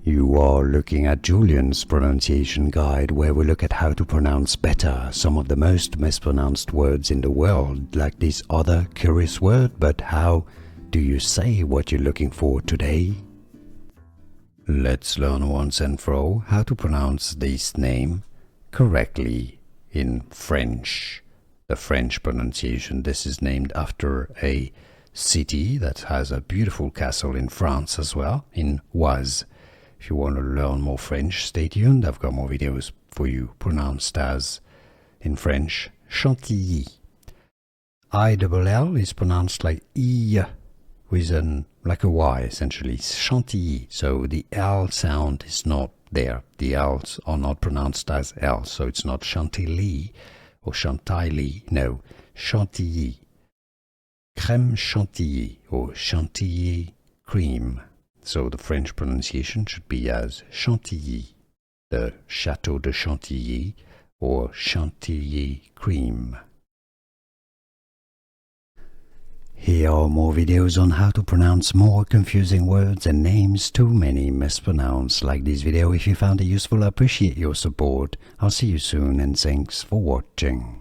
You are looking at Julian's pronunciation guide, where we look at how to pronounce better some of the most mispronounced words in the world, like this other curious word. But how do you say what you're looking for today? Let's learn once and for all how to pronounce this name correctly in French. The French pronunciation. This is named after a city that has a beautiful castle in France as well, in Oise. If you want to learn more French, stay tuned. I've got more videos for you pronounced as, in French, Chantilly. I-double-L is pronounced like I, with like a Y, essentially, Chantilly. So the L sound is not there. The L's are not pronounced as L, so it's not Chantilly or Chantilly, no, Chantilly. Crème chantilly or chantilly cream. So the French pronunciation should be as Chantilly, the Chateau de Chantilly, or Chantilly cream. Here are more videos on how to pronounce more confusing words and names too many mispronounced. Like this video if you found it useful. I appreciate your support. I'll see you soon and thanks for watching.